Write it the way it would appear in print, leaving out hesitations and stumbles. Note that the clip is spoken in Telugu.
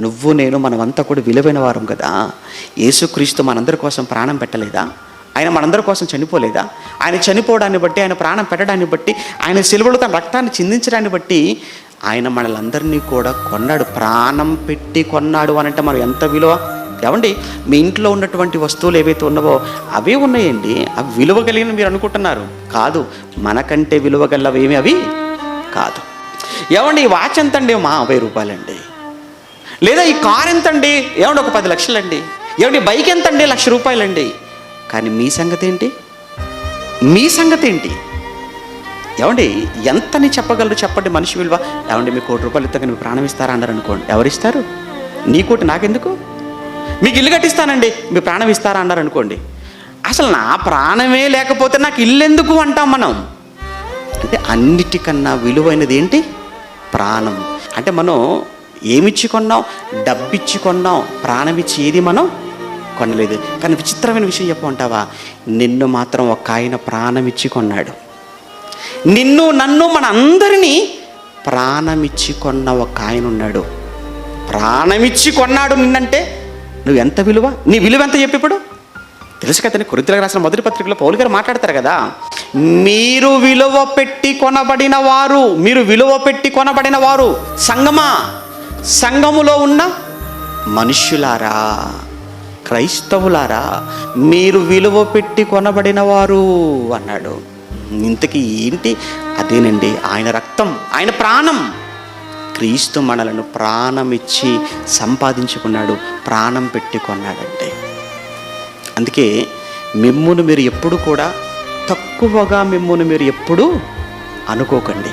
నువ్వు నేను మనమంతా కూడా విలువైన వారం కదా. యేసుక్రీస్తు మనందరి కోసం ప్రాణం పెట్టలేదా? ఆయన మనందరి కోసం చనిపోలేదా? ఆయన చనిపోవడాన్ని బట్టి, ఆయన ప్రాణం పెట్టడాన్ని బట్టి, ఆయన సిలువలో తన రక్తాన్ని చిందించడాన్ని బట్టి ఆయన మనలందరినీ కూడా కొన్నాడు. ప్రాణం పెట్టి కొన్నాడు అని అంటే మనం ఎంత విలువ. ఏమండి, మీ ఇంట్లో ఉన్నటువంటి వస్తువులు ఏవైతే ఉన్నావో అవే ఉన్నాయండి. అవి విలువ కలిగిన మీరు అనుకుంటున్నారు. కాదు, మనకంటే విలువ గలవేమి అవి కాదు. ఏమండి, ఈ వాచ్ ఎంతండి? మా 1000 రూపాయలండి. లేదా ఈ కార్ ఎంతండి? ఏమండి, ఒక 10 లక్షలండి. ఏమండి, బైక్ ఎంతండి? 1,00,000 రూపాయలండి. కానీ మీ సంగతి ఏంటి? మీ సంగతి ఏంటి? ఏమండి, ఎంతని చెప్పగలరు చెప్పండి మనిషి విలువ? ఏమండి, మీకు 1,00,00,000 రూపాయలు ఇస్తాక మీరు ప్రాణం ఇస్తారా అన్నారు అనుకోండి, ఎవరిస్తారు? నీ కోటి నాకెందుకు? మీకు ఇల్లు కట్టిస్తానండి, మీ ప్రాణం ఇస్తారా అన్నారు అనుకోండి, అసలు నా ప్రాణమే లేకపోతే నాకు ఇల్లు ఎందుకు అంటాం మనం. అంటే అన్నిటికన్నా విలువైనది ఏంటి? ప్రాణం. అంటే మనం ఏమిచ్చి కొన్నాం? డబ్బిచ్చి కొన్నాం, ప్రాణం ఇచ్చి ఏది మనం కొనలేదు. కానీ విచిత్రమైన విషయం చెప్పమంటావా? నిన్ను మాత్రం ఒక ఆయన ప్రాణం ఇచ్చి కొన్నాడు. నిన్ను నన్ను మన అందరినీ ప్రాణమిచ్చి కొన్న ఒక ఆయన ఉన్నాడు. ప్రాణమిచ్చి కొన్నాడు నిన్నంటే నువ్వు ఎంత విలువ? నీ విలువ ఎంత చెప్పి ఇప్పుడు తెలుసు కదండి. కొరింథీయులకు రాసిన మొదటి పత్రికలో పౌలు గారు మాట్లాడతారు కదా, మీరు విలువ పెట్టి కొనబడిన వారు, మీరు విలువ పెట్టి కొనబడిన వారు. సంగమా, సంఘములో ఉన్న మనుష్యులారా, క్రైస్తవులారా, మీరు విలువ పెట్టి కొనబడిన వారు అన్నాడు. ఇంతకీ ఏంటి? అదేనండి ఆయన రక్తం, ఆయన ప్రాణం. క్రీస్తు మనలను ప్రాణమిచ్చి సంపాదించుకున్నాడు, ప్రాణం పెట్టి కొన్నాడంటే. అందుకే మిమ్మును మీరు ఎప్పుడు కూడా తక్కువగా మిమ్మును మీరు ఎప్పుడు అనుకోకండి.